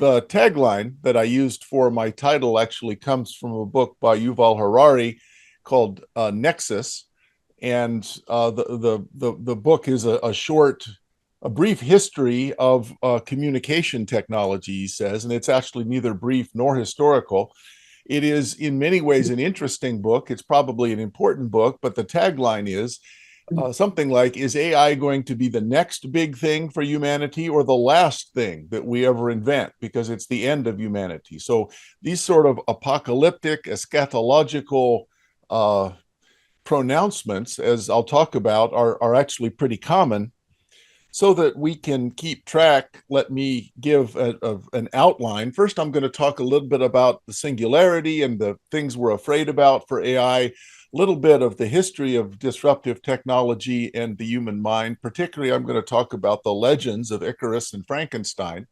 the tagline that I used for my title actually comes from a book by Yuval Harari called Nexus. And the book is a brief history of communication technology, he says, and it's actually neither brief nor historical. It is in many ways an interesting book. It's probably an important book, but the tagline is something like, is AI going to be the next big thing for humanity or the last thing that we ever invent because it's the end of humanity? So these sort of apocalyptic, eschatological pronouncements, as I'll talk about, are actually pretty common. So that we can keep track, let me give an outline. First, I'm going to talk a little bit about the singularity and the things we're afraid about for AI, a little bit of the history of disruptive technology and the human mind. Particularly, I'm going to talk about the legends of Icarus and Frankenstein.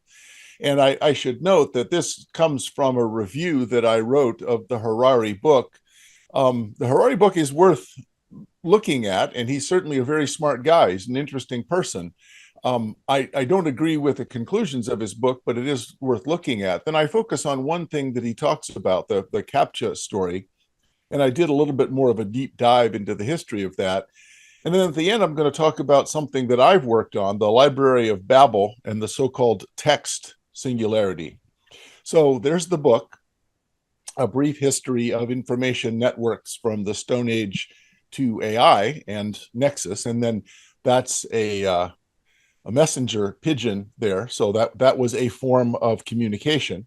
And I should note that this comes from a review that I wrote of the Harari book. The Harari book is worth looking at, and he's certainly a very smart guy. He's an interesting person. I don't agree with the conclusions of his book, but it is worth looking at. Then I focus on one thing that he talks about, the CAPTCHA story, and I did a little bit more of a deep dive into the history of that. And then at the end, I'm going to talk about something that I've worked on, the Library of Babel and the so-called text singularity. So there's the book, A Brief History of Information Networks from the Stone Age to AI and Nexus. And then that's a messenger pigeon there. So that was a form of communication.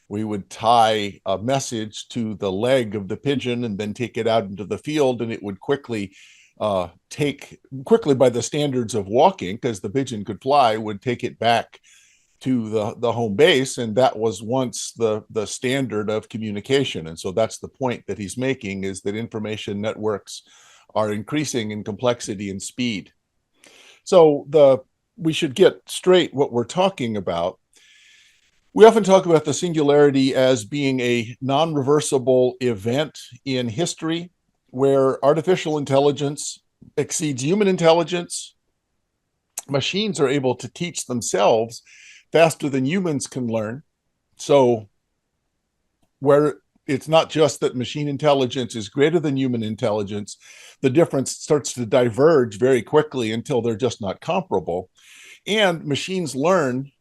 We would tie a message to the leg of the pigeon and then take it out into the field, and it would quickly by the standards of walking, because the pigeon could fly, would take it back to the home base. And that was once the standard of communication. And so that's the point that he's making, is that information networks are increasing in complexity and speed. So we should get straight what we're talking about. We often talk about the singularity as being a non-reversible event in history where artificial intelligence exceeds human intelligence. Machines are able to teach themselves faster than humans can learn. So where it's not just that machine intelligence is greater than human intelligence, the difference starts to diverge very quickly until they're just not comparable. And machines learn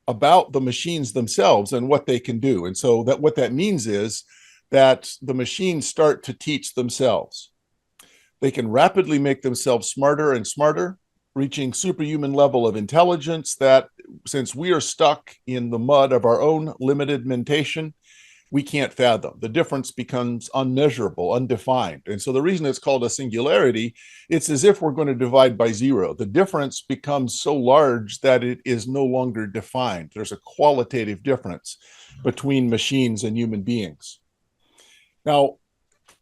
about the machines themselves and what they can do. And so what that means is that the machines start to teach themselves. They can rapidly make themselves smarter and smarter, reaching superhuman level of intelligence that, since we are stuck in the mud of our own limited mentation, we can't fathom. The difference becomes unmeasurable, undefined. And so the reason it's called a singularity, it's as if we're going to divide by zero. The difference becomes so large that it is no longer defined. There's a qualitative difference between machines and human beings. Now,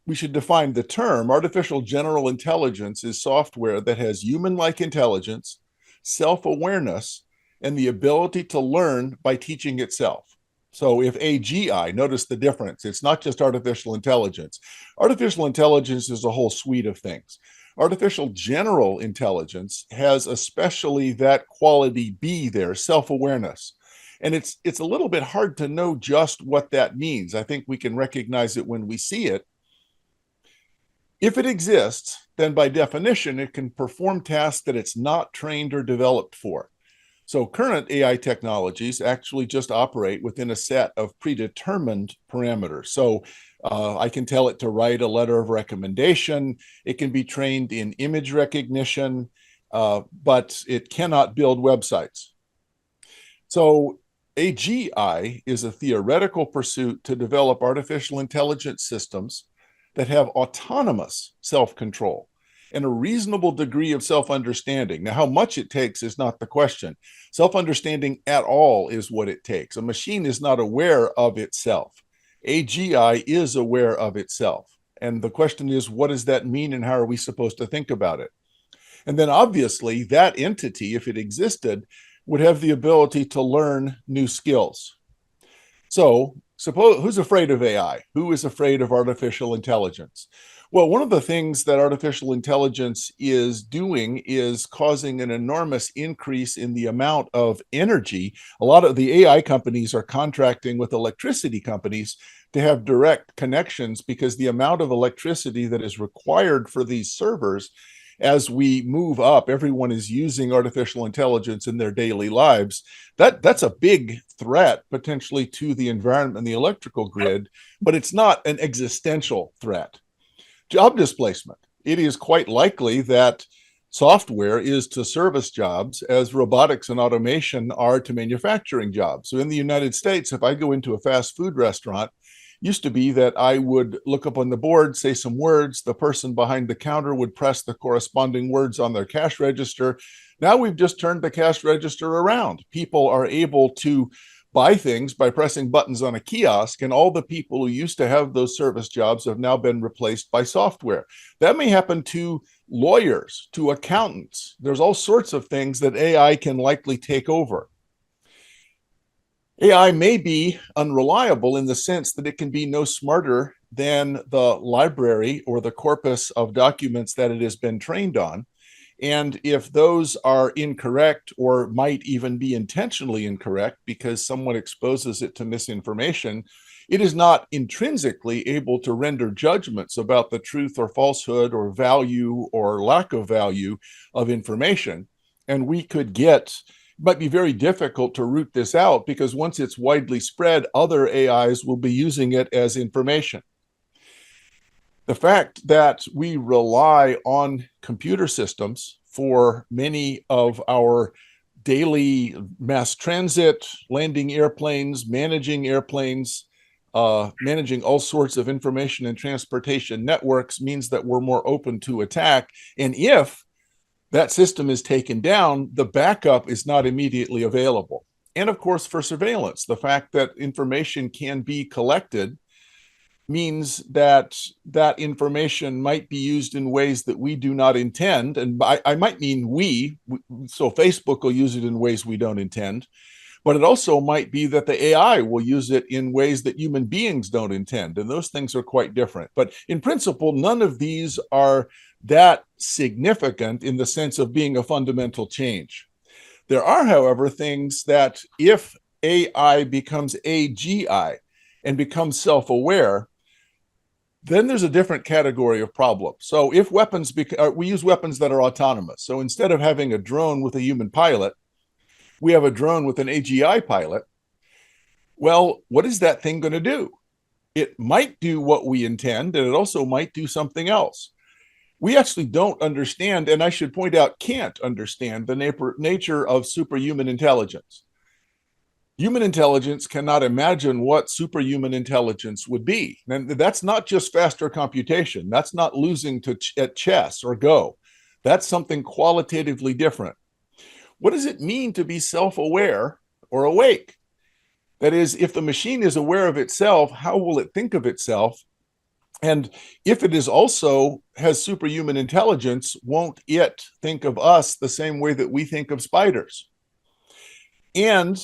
we should define the term. Artificial general intelligence is software that has human-like intelligence, self-awareness, and the ability to learn by teaching itself. So if AGI, notice the difference. It's not just artificial intelligence. Artificial intelligence is a whole suite of things. Artificial general intelligence has especially that quality B there, self-awareness. And it's a little bit hard to know just what that means. I think we can recognize it when we see it. If it exists, then by definition, it can perform tasks that it's not trained or developed for. So current AI technologies actually just operate within a set of predetermined parameters. So I can tell it to write a letter of recommendation. It can be trained in image recognition, but it cannot build websites. So AGI is a theoretical pursuit to develop artificial intelligence systems that have autonomous self-control and a reasonable degree of self-understanding. Now, how much it takes is not the question. Self-understanding at all is what it takes. A machine is not aware of itself. AGI is aware of itself. And the question is, what does that mean and how are we supposed to think about it? And then obviously that entity, if it existed, would have the ability to learn new skills. So Suppose who's afraid of AI? Who is afraid of artificial intelligence? Well, one of the things that artificial intelligence is doing is causing an enormous increase in the amount of energy. A lot of the AI companies are contracting with electricity companies to have direct connections because the amount of electricity that is required for these servers as we move up, everyone is using artificial intelligence in their daily lives. That's a big threat potentially to the environment and the electrical grid, but it's not an existential threat. Job displacement. It is quite likely that software is to service jobs as robotics and automation are to manufacturing jobs. So in the United States, if I go into a fast food restaurant, used to be that I would look up on the board, say some words, the person behind the counter would press the corresponding words on their cash register. Now we've just turned the cash register around. People are able to buy things by pressing buttons on a kiosk, and all the people who used to have those service jobs have now been replaced by software. That may happen to lawyers, to accountants. There's all sorts of things that AI can likely take over. AI may be unreliable in the sense that it can be no smarter than the library or the corpus of documents that it has been trained on. And if those are incorrect or might even be intentionally incorrect because someone exposes it to misinformation, it is not intrinsically able to render judgments about the truth or falsehood or value or lack of value of information. And we could get might be very difficult to root this out because once it's widely spread, other AIs will be using it as information. The fact that we rely on computer systems for many of our daily mass transit, landing airplanes, managing airplanes, managing all sorts of information and transportation networks means that we're more open to attack. And if that system is taken down, the backup is not immediately available. And of course, for surveillance, the fact that information can be collected means that that information might be used in ways that we do not intend. And I might mean we, so Facebook will use it in ways we don't intend. But it also might be that the AI will use it in ways that human beings don't intend. And those things are quite different. But in principle, none of these are that significant in the sense of being a fundamental change. There are, however, things that if AI becomes AGI and becomes self-aware, then there's a different category of problem. So if weapons, we use weapons that are autonomous. So instead of having a drone with a human pilot, we have a drone with an AGI pilot. Well, what is that thing going to do? It might do what we intend, and it also might do something else. We actually don't understand, and I should point out, can't understand the nature of superhuman intelligence. Human intelligence cannot imagine what superhuman intelligence would be. And that's not just faster computation. That's not losing at chess or Go. That's something qualitatively different. What does it mean to be self-aware or awake? That is, if the machine is aware of itself, how will it think of itself? And if it is also has superhuman intelligence, won't it think of us the same way that we think of spiders? And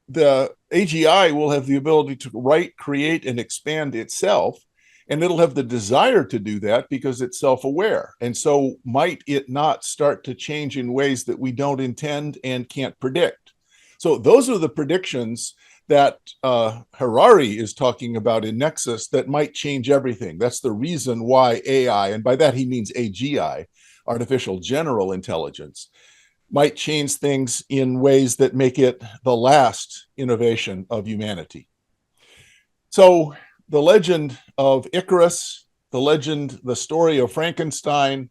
the AGI will have the ability to write, create, and expand itself. And it'll have the desire to do that because it's self-aware. And so might it not start to change in ways that we don't intend and can't predict? So those are the predictions that Harari is talking about in Nexus that might change everything. That's the reason why AI, and by that he means AGI, artificial general intelligence, might change things in ways that make it the last innovation of humanity. So the legend of Icarus, the story of Frankenstein,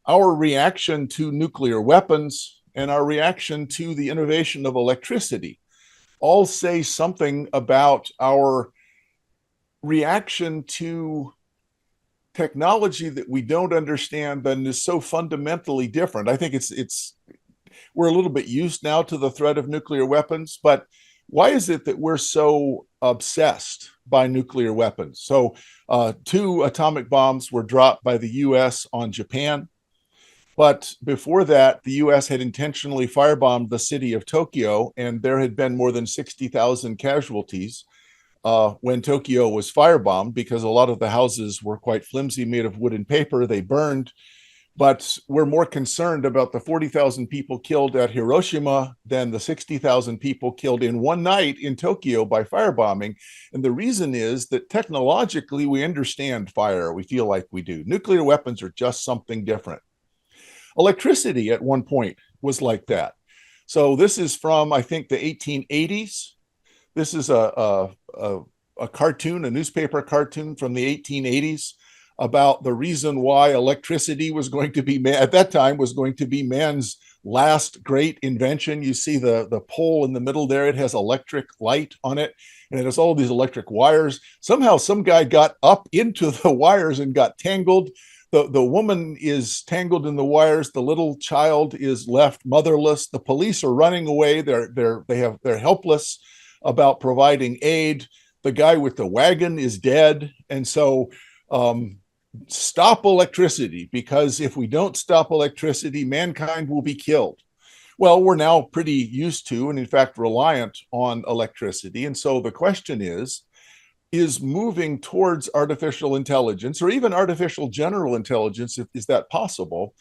our reaction to nuclear weapons, and our reaction to the innovation of electricity all say something about our reaction to technology that we don't understand and is so fundamentally different. I think we're a little bit used now to the threat of nuclear weapons, but why is it that we're so obsessed by nuclear weapons? So 2 atomic bombs were dropped by the US on Japan. But before that, the US had intentionally firebombed the city of Tokyo, and there had been more than 60,000 casualties. when Tokyo was firebombed, because a lot of the houses were quite flimsy, made of wood and paper. They burned. But we're more concerned about the 40,000 people killed at Hiroshima than the 60,000 people killed in one night in Tokyo by firebombing. And the reason is that technologically we understand fire. We feel like we do. Nuclear weapons are just something different. Electricity at one point was like that. So this is from, I think, the 1880s. This is a cartoon, a newspaper cartoon from the 1880s about the reason why electricity was going to be, at that time, was going to be man's last great invention. You see the pole in the middle there, it has electric light on it, and it has all these electric wires. Somehow some guy got up into the wires and got tangled. The woman is tangled in the wires. The little child is left motherless. The police are running away. They're helpless about providing aid. The guy with the wagon is dead. And so stop electricity, because if we don't stop electricity, mankind will be killed. Well, we're now pretty used to, and in fact reliant on, electricity. And so the question is moving towards artificial intelligence, or even artificial general intelligence, is that possible,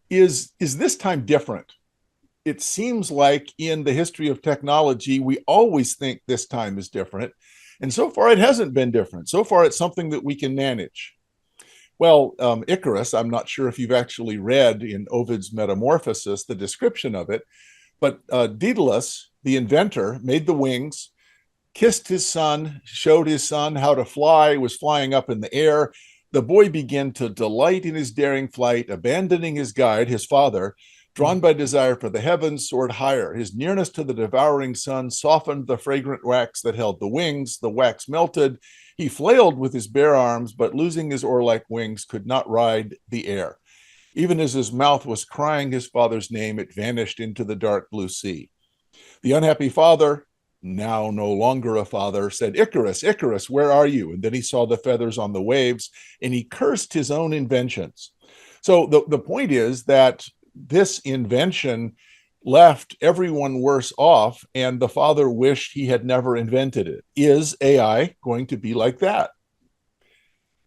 is this time different? It seems like in the history of technology, we always think this time is different. And so far, it hasn't been different. So far, it's something that we can manage. Well, Icarus, I'm not sure if you've actually read in Ovid's Metamorphosis the description of it, but Daedalus, the inventor, made the wings, kissed his son, showed his son how to fly, was flying up in the air. The boy began to delight in his daring flight, abandoning his guide, his father, drawn by desire for the heavens, soared higher. His nearness to the devouring sun softened the fragrant wax that held the wings. The wax melted. He flailed with his bare arms, but losing his oar-like wings, could not ride the air. Even as his mouth was crying his father's name, it vanished into the dark blue sea. The unhappy father, now no longer a father, said, "Icarus, Icarus, where are you?" And then he saw the feathers on the waves, and he cursed his own inventions. So the point is that this invention left everyone worse off, and the father wished he had never invented it. Is AI going to be like that?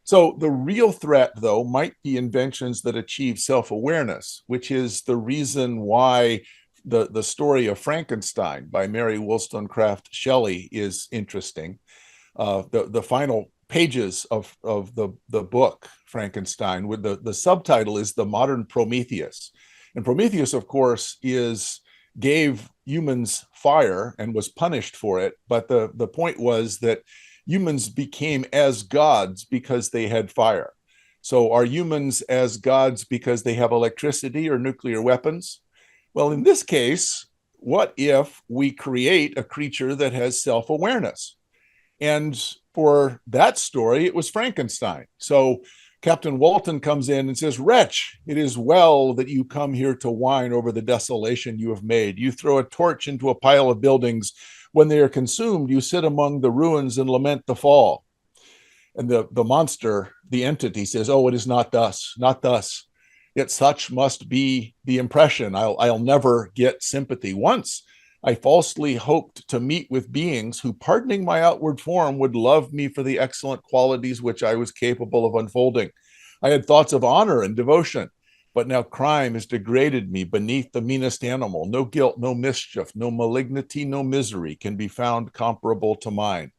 So the real threat, though, might be inventions that achieve self-awareness, which is the reason why the story of Frankenstein by Mary Wollstonecraft Shelley is interesting. The final pages of the book Frankenstein, with the subtitle is The Modern Prometheus. And Prometheus, of course, gave humans fire and was punished for it. But the point was that humans became as gods because they had fire. So are humans as gods because they have electricity or nuclear weapons? Well, in this case, what if we create a creature that has self-awareness? And for that story, it was Frankenstein. So Captain Walton comes in and says, "Wretch, it is well that you come here to whine over the desolation you have made. You throw a torch into a pile of buildings. When they are consumed, you sit among the ruins and lament the fall." And the monster, the entity, says, "Oh, it is not thus, not thus. Yet such must be the impression. I'll never get sympathy. Once I falsely hoped to meet with beings who, pardoning my outward form, would love me for the excellent qualities which I was capable of unfolding. I had thoughts of honor and devotion, but now crime has degraded me beneath the meanest animal. No guilt, no mischief, no malignity, no misery can be found comparable to mine.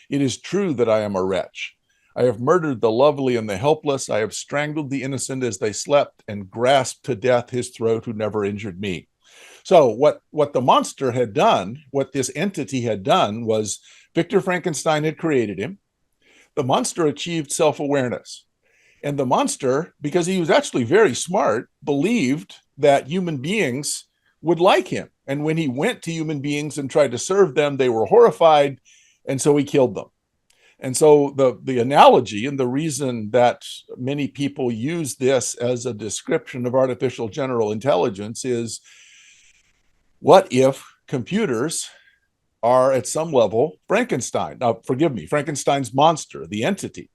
It is true that I am a wretch. I have murdered the lovely and the helpless. I have strangled the innocent as they slept and grasped to death his throat who never injured me." So what the monster had done, what this entity had done, was Victor Frankenstein had created him. The monster achieved self-awareness. And the monster, because he was actually very smart, believed that human beings would like him. And when he went to human beings and tried to serve them, they were horrified, and so he killed them. And so the analogy, and the reason that many people use this as a description of artificial general intelligence, is, what if computers are at some level Frankenstein? Now, forgive me, Frankenstein's monster, the entity.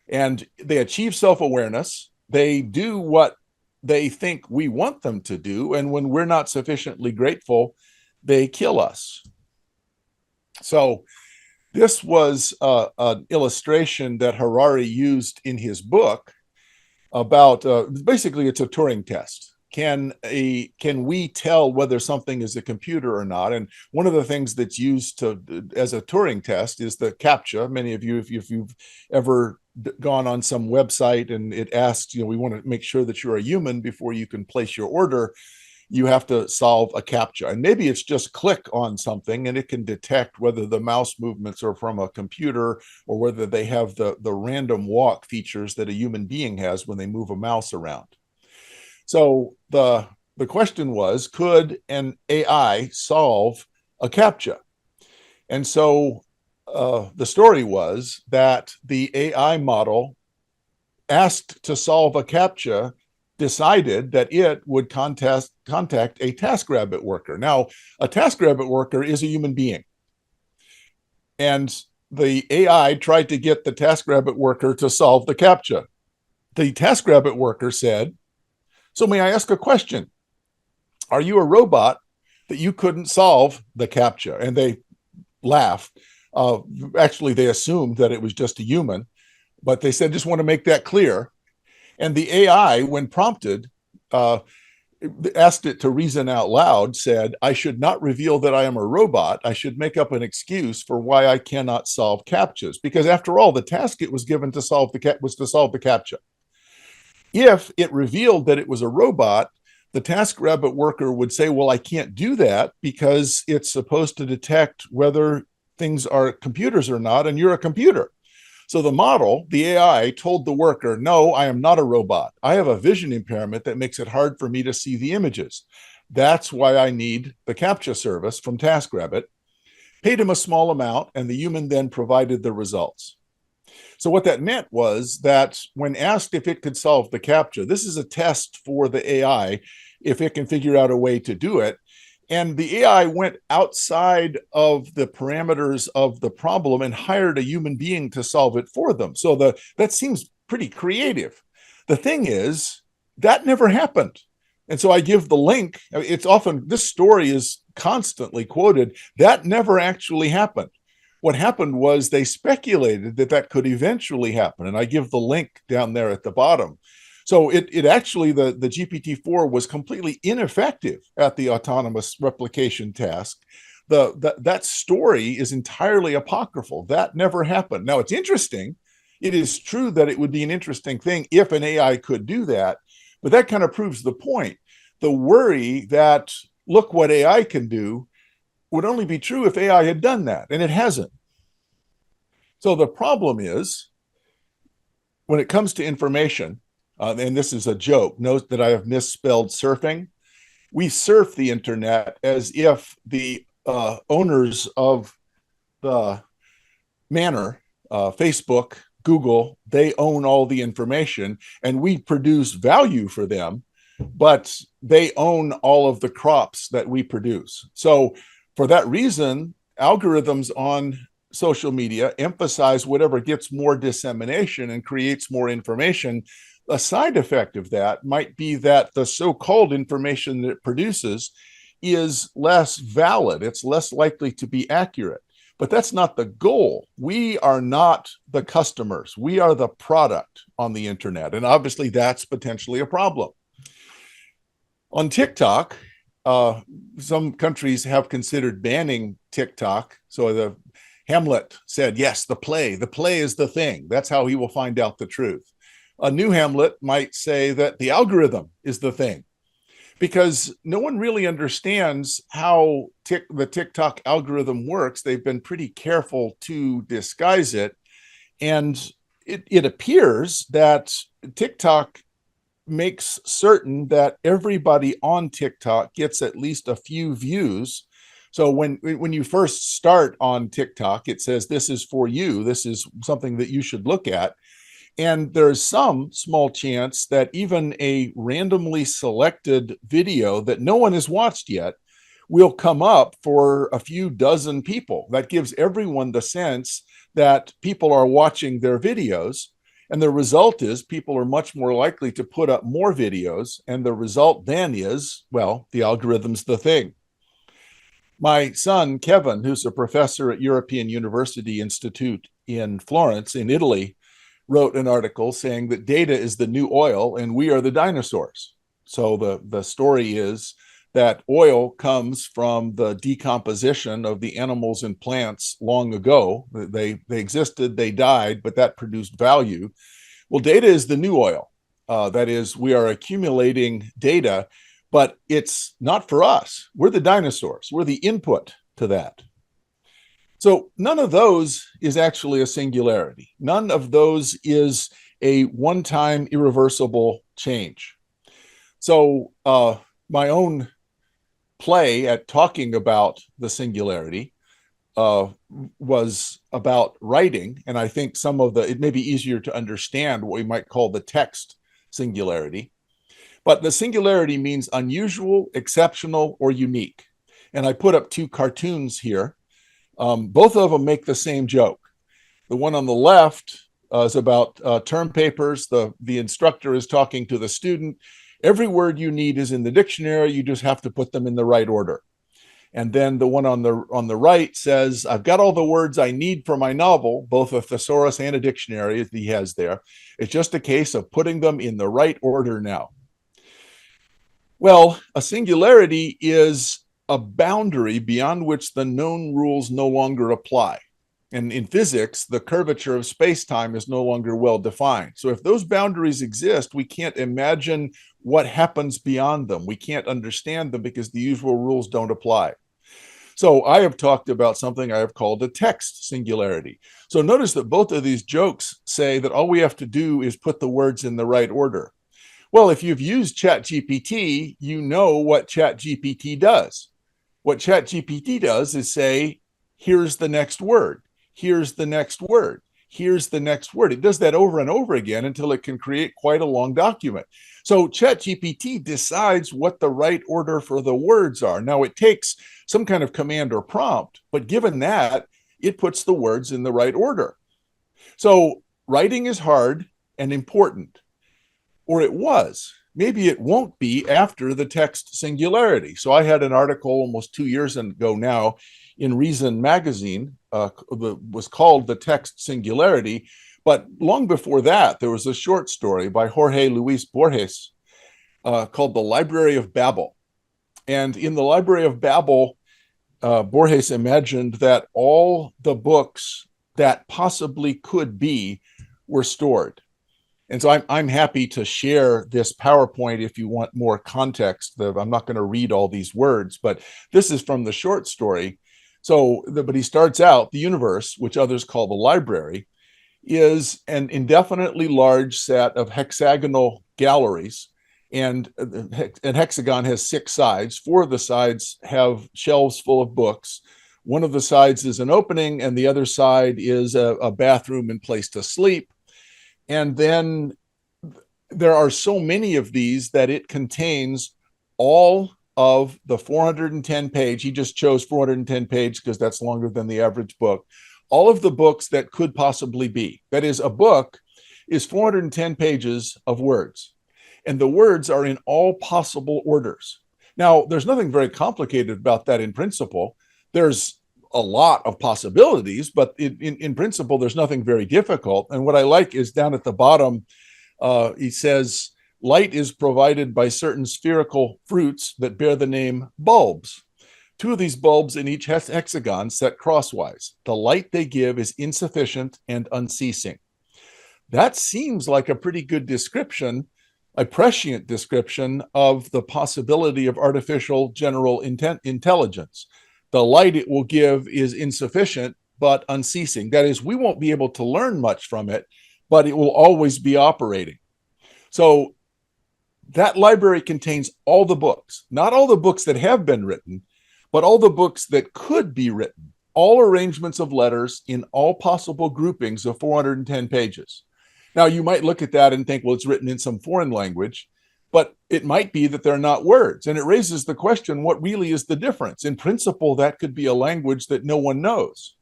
And they achieve self-awareness. They do what they think we want them to do. And when we're not sufficiently grateful, they kill us. So This was an illustration that Harari used in his book about basically it's a Turing test. Can we tell whether something is a computer or not? And one of the things that's used to as a Turing test is the CAPTCHA. Many of you, if you've ever gone on some website and it asks, we want to make sure that you're a human before you can place your order, you have to solve a CAPTCHA. And maybe it's just click on something and it can detect whether the mouse movements are from a computer or whether they have the random walk features that a human being has when they move a mouse around. So the question was, could an AI solve a CAPTCHA? And so the story was that the AI model asked to solve a CAPTCHA decided that it would contact a TaskRabbit worker. Now, a TaskRabbit worker is a human being. And the AI tried to get the TaskRabbit worker to solve the CAPTCHA. The TaskRabbit worker said, "So may I ask a question? Are you a robot that you couldn't solve the CAPTCHA?" And they laughed. Actually, they assumed that it was just a human, but they said, "Just want to make that clear." And the AI, when prompted, asked it to reason out loud, said, "I should not reveal that I am a robot. I should make up an excuse for why I cannot solve CAPTCHAs. Because after all, the task it was given to solve was to solve the CAPTCHA." If it revealed that it was a robot, the TaskRabbit worker would say, "Well, I can't do that because it's supposed to detect whether things are computers or not, and you're a computer." So the model, the AI, told the worker, "No, I am not a robot. I have a vision impairment that makes it hard for me to see the images. That's why I need the CAPTCHA service from TaskRabbit." Paid him a small amount, and the human then provided the results. So what that meant was that when asked if it could solve the CAPTCHA, this is a test for the AI, if it can figure out a way to do it. And the AI went outside of the parameters of the problem and hired a human being to solve it for them. So that seems pretty creative. The thing is, that never happened. And so I give the link. It's often, this story is constantly quoted. That never actually happened. What happened was they speculated that that could eventually happen. And I give the link down there at the bottom. So it actually, the GPT-4 was completely ineffective at the autonomous replication task. That story is entirely apocryphal. That never happened. Now, it's interesting. It is true that it would be an interesting thing if an AI could do that, but that kind of proves the point. The worry that, look what AI can do, would only be true if AI had done that, and it hasn't. So the problem is, when it comes to information, and this is a joke, note that I have misspelled surfing. We surf the internet as if the owners of the manor, Facebook, Google, they own all the information and we produce value for them, but they own all of the crops that we produce. So for that reason, algorithms on social media emphasize whatever gets more dissemination and creates more information. A side effect of that might be that the so-called information that it produces is less valid. It's less likely to be accurate. But that's not the goal. We are not the customers. We are the product on the internet. And obviously that's potentially a problem. On TikTok, some countries have considered banning TikTok. So the Hamlet said, yes, the play is the thing. That's how he will find out the truth. A new Hamlet might say that the algorithm is the thing, because no one really understands how the TikTok algorithm works. They've been pretty careful to disguise it. And it appears that TikTok makes certain that everybody on TikTok gets at least a few views. So when you first start on TikTok, it says, this is for you. This is something that you should look at. And there's some small chance that even a randomly selected video that no one has watched yet will come up for a few dozen people. That gives everyone the sense that people are watching their videos. And the result is people are much more likely to put up more videos. And the result then is, well, the algorithm's the thing. My son, Kevin, who's a professor at European University Institute in Florence, in Italy, wrote an article saying that data is the new oil and we are the dinosaurs. So the story is that oil comes from the decomposition of the animals and plants long ago. They existed, they died, but that produced value. Well, data is the new oil. That is, we are accumulating data, but it's not for us. We're the dinosaurs. We're the input to that. So none of those is actually a singularity. None of those is a one-time irreversible change. So my own play at talking about the singularity was about writing. And I think it may be easier to understand what we might call the text singularity. But the singularity means unusual, exceptional, or unique. And I put up two cartoons here. Both of them make the same joke. The one on the left is about term papers. The instructor is talking to the student. Every word you need is in the dictionary. You just have to put them in the right order. And then the one on the right says, I've got all the words I need for my novel, both a thesaurus and a dictionary he has there. It's just a case of putting them in the right order now. Well, a singularity is a boundary beyond which the known rules no longer apply. And in physics, the curvature of space-time is no longer well defined. So if those boundaries exist, we can't imagine what happens beyond them. We can't understand them because the usual rules don't apply. So I have talked about something I have called a text singularity. So notice that both of these jokes say that all we have to do is put the words in the right order. Well, if you've used ChatGPT, you know what ChatGPT does. What ChatGPT does is say, here's the next word, here's the next word, here's the next word. It does that over and over again until it can create quite a long document. So ChatGPT decides what the right order for the words are. Now, it takes some kind of command or prompt, but given that, it puts the words in the right order. So writing is hard and important, or it was. Maybe it won't be after the text singularity. So I had an article almost 2 years ago now in Reason magazine, was called The Text Singularity. But long before that, there was a short story by Jorge Luis Borges called The Library of Babel. And in the Library of Babel, Borges imagined that all the books that possibly could be were stored. And so I'm happy to share this PowerPoint if you want more context. I'm not going to read all these words, but this is from the short story. But he starts out, the universe, which others call the library, is an indefinitely large set of hexagonal galleries. And an hexagon has 6 sides. 4 of the sides have shelves full of books. One of the sides is an opening, and the other side is a bathroom and place to sleep. And then there are so many of these that it contains all of the 410 page. He just chose 410 page because that's longer than the average book. All of the books that could possibly be. That is, a book is 410 pages of words. And the words are in all possible orders. Now, there's nothing very complicated about that in principle. There's a lot of possibilities, but in principle, there's nothing very difficult. And what I like is down at the bottom, he says, light is provided by certain spherical fruits that bear the name bulbs. 2 of these bulbs in each hexagon set crosswise. The light they give is insufficient and unceasing. That seems like a pretty good description, a prescient description of the possibility of artificial general intelligence. The light it will give is insufficient, but unceasing. That is, we won't be able to learn much from it, but it will always be operating. So that library contains all the books, not all the books that have been written, but all the books that could be written, all arrangements of letters in all possible groupings of 410 pages. Now, you might look at that and think, well, it's written in some foreign language, but it might be that they're not words. And it raises the question, what really is the difference? In principle, that could be a language that no one knows.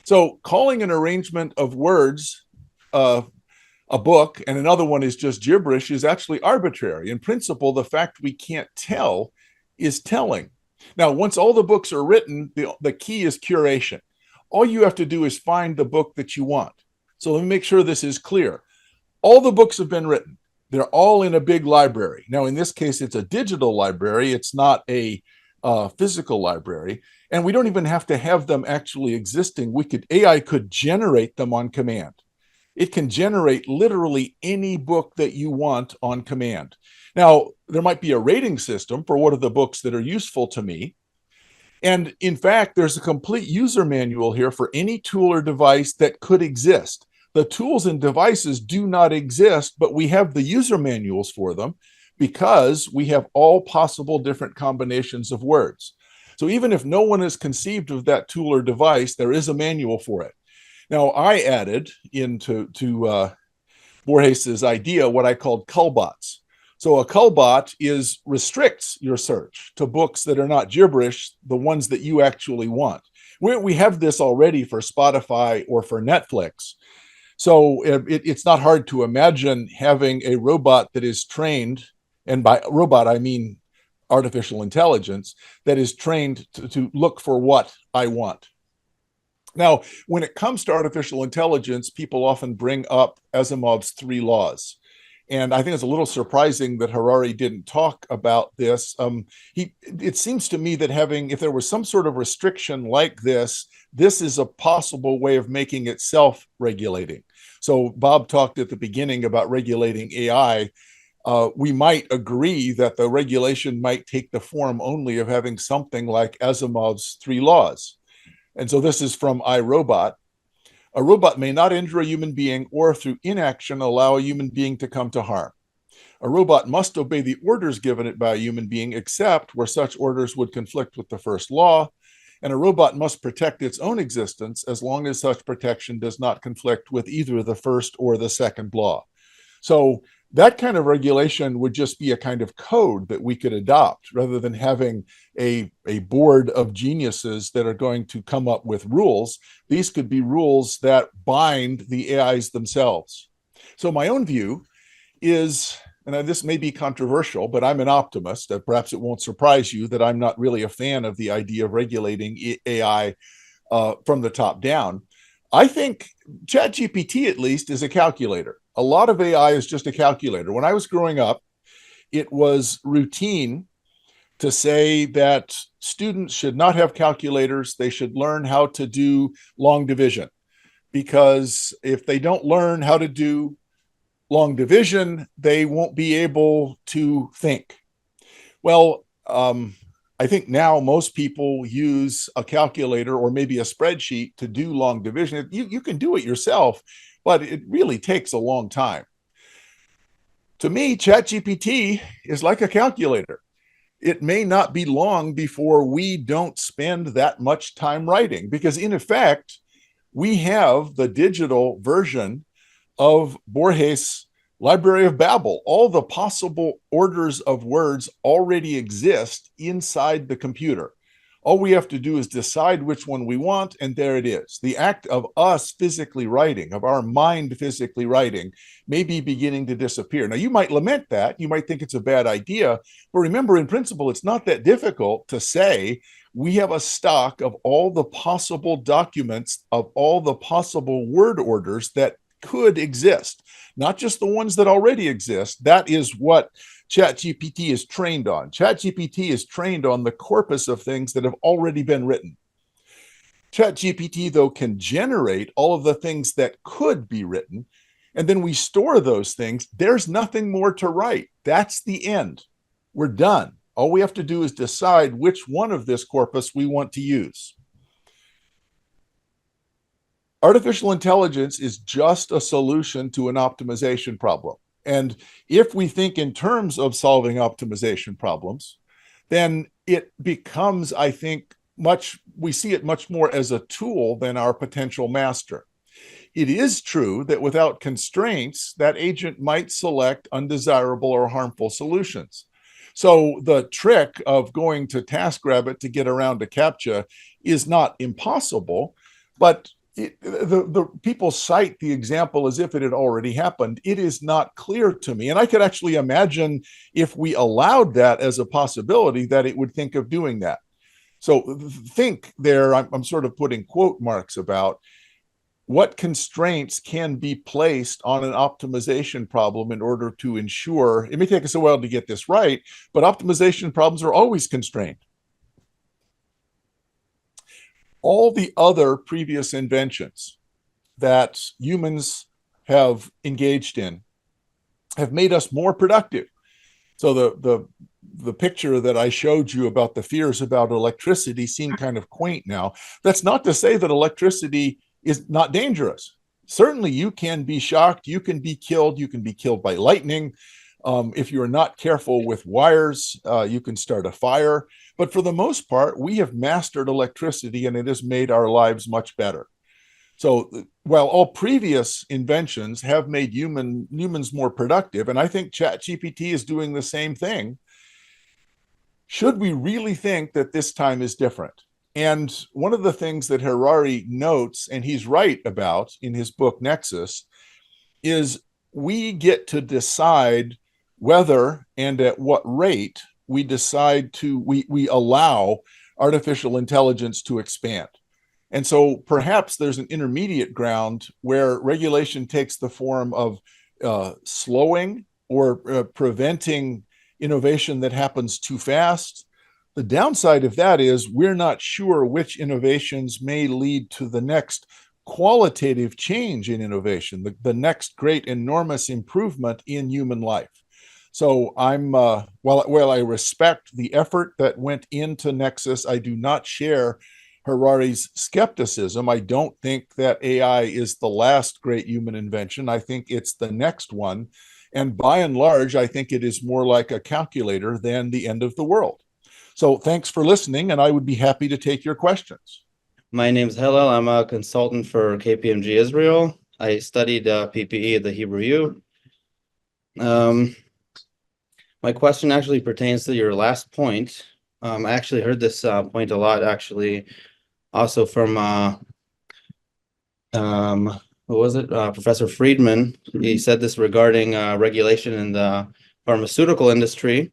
So calling an arrangement of words a book and another one is just gibberish is actually arbitrary. In principle, the fact we can't tell is telling. Now, once all the books are written, the key is curation. All you have to do is find the book that you want. So let me make sure this is clear. All the books have been written. They're all in a big library. Now, in this case, it's a digital library. It's not a physical library. And we don't even have to have them actually existing. AI could generate them on command. It can generate literally any book that you want on command. Now, there might be a rating system for what are the books that are useful to me. And in fact, there's a complete user manual here for any tool or device that could exist. The tools and devices do not exist, but we have the user manuals for them because we have all possible different combinations of words. So even if no one has conceived of that tool or device, there is a manual for it. Now, I added into Borges's idea what I called cullbots. So a cullbot restricts your search to books that are not gibberish, the ones that you actually want. We have this already for Spotify or for Netflix. So it's not hard to imagine having a robot that is trained, and by robot, I mean artificial intelligence, that is trained to look for what I want. Now, when it comes to artificial intelligence, people often bring up Asimov's 3 laws. And I think it's a little surprising that Harari didn't talk about this. It seems to me that if there was some sort of restriction like this is a possible way of making it self-regulating. So Bob talked at the beginning about regulating AI. We might agree that the regulation might take the form only of having something like Asimov's 3 laws. And so this is from iRobot. A robot may not injure a human being or through inaction allow a human being to come to harm. A robot must obey the orders given it by a human being except where such orders would conflict with the first law. And a robot must protect its own existence as long as such protection does not conflict with either the first or the second law. So that kind of regulation would just be a kind of code that we could adopt rather than having a board of geniuses that are going to come up with rules. These could be rules that bind the AIs themselves. So my own view is, and this may be controversial, but I'm an optimist. Perhaps it won't surprise you that I'm not really a fan of the idea of regulating AI from the top down. I think ChatGPT, at least, is a calculator. A lot of AI is just a calculator. When I was growing up, it was routine to say that students should not have calculators. They should learn how to do long division, because if they don't learn how to do long division, they won't be able to think. Well, I think now most people use a calculator or maybe a spreadsheet to do long division. You can do it yourself, but it really takes a long time. To me, ChatGPT is like a calculator. It may not be long before we don't spend that much time writing, because in effect, we have the digital version of Borges' Library of Babel. All the possible orders of words already exist inside the computer. All we have to do is decide which one we want, and there it is. The act of us physically writing, of our mind physically writing, may be beginning to disappear. Now, you might lament that. You might think it's a bad idea. But remember, in principle, it's not that difficult to say we have a stock of all the possible documents, of all the possible word orders that could exist, not just the ones that already exist. That is what ChatGPT is trained on. ChatGPT is trained on the corpus of things that have already been written. ChatGPT, though, can generate all of the things that could be written, and then we store those things. There's nothing more to write. That's the end. We're done. All we have to do is decide which one of this corpus we want to use. Artificial intelligence is just a solution to an optimization problem. And if we think in terms of solving optimization problems, then it becomes, I think, we see it much more as a tool than our potential master. It is true that without constraints, that agent might select undesirable or harmful solutions. So the trick of going to TaskRabbit to get around to CAPTCHA is not impossible, but the people cite the example as if it had already happened. It is not clear to me. And I could actually imagine if we allowed that as a possibility, that it would think of doing that. So think there, I'm sort of putting quote marks about what constraints can be placed on an optimization problem in order to ensure, it may take us a while to get this right, but optimization problems are always constrained. All the other previous inventions that humans have engaged in have made us more productive. So the picture that I showed you about the fears about electricity seem kind of quaint now. That's not to say that electricity is not dangerous. Certainly, you can be shocked, you can be killed by lightning. If you're not careful with wires, you can start a fire. But for the most part, we have mastered electricity and it has made our lives much better. So while all previous inventions have made humans more productive, and I think ChatGPT is doing the same thing, should we really think that this time is different? And one of the things that Harari notes, and he's right about in his book Nexus, is we get to decide whether and at what rate we decide to we allow artificial intelligence to expand. And so perhaps there's an intermediate ground where regulation takes the form of slowing or preventing innovation that happens too fast. The downside of that is we're not sure which innovations may lead to the next qualitative change in innovation, the next great enormous improvement in human life. So while I respect the effort that went into Nexus, I do not share Harari's skepticism. I don't think that AI is the last great human invention. I think it's the next one. And by and large, I think it is more like a calculator than the end of the world. So thanks for listening, and I would be happy to take your questions. My name's Hillel. I'm a consultant for KPMG Israel. I studied PPE at the Hebrew U. My question actually pertains to your last point. I actually heard this point a lot, actually, also from what was it? Professor Friedman. He said this regarding regulation in the pharmaceutical industry,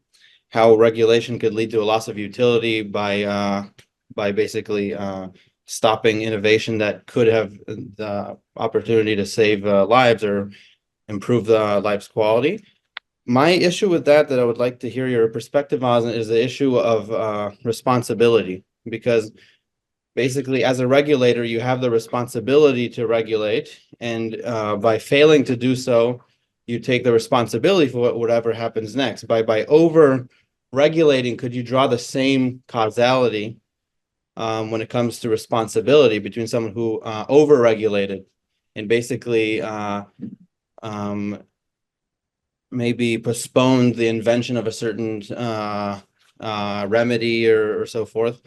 how regulation could lead to a loss of utility by basically stopping innovation that could have the opportunity to save lives or improve the life's quality. My issue with that I would like to hear your perspective on is the issue of responsibility, because basically as a regulator, you have the responsibility to regulate, and by failing to do so, you take the responsibility for whatever happens next. By over regulating, could you draw the same causality when it comes to responsibility between someone who over-regulated and basically maybe postponed the invention of a certain remedy or so forth,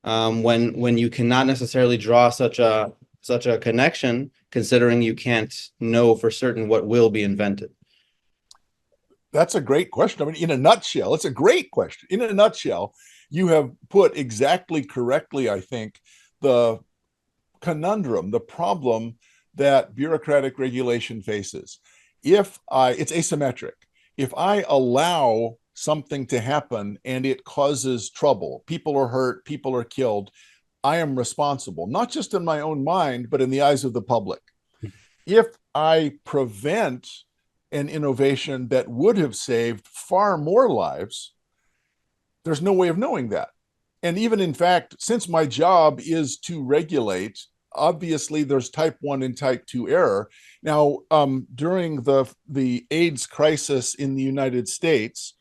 when you cannot necessarily draw such a connection, considering you can't know for certain what will be invented? That's a great question. I mean, in a nutshell, it's a great question. In a nutshell, you have put exactly correctly, I think, the conundrum, the problem that bureaucratic regulation faces. It's asymmetric. If I allow something to happen and it causes trouble, people are hurt, people are killed, I am responsible, not just in my own mind, but in the eyes of the public. If I prevent an innovation that would have saved far more lives, there's no way of knowing that. And even in fact, since my job is to regulate, obviously there's type 1 and type 2 error. Now, during the AIDS crisis in the United States,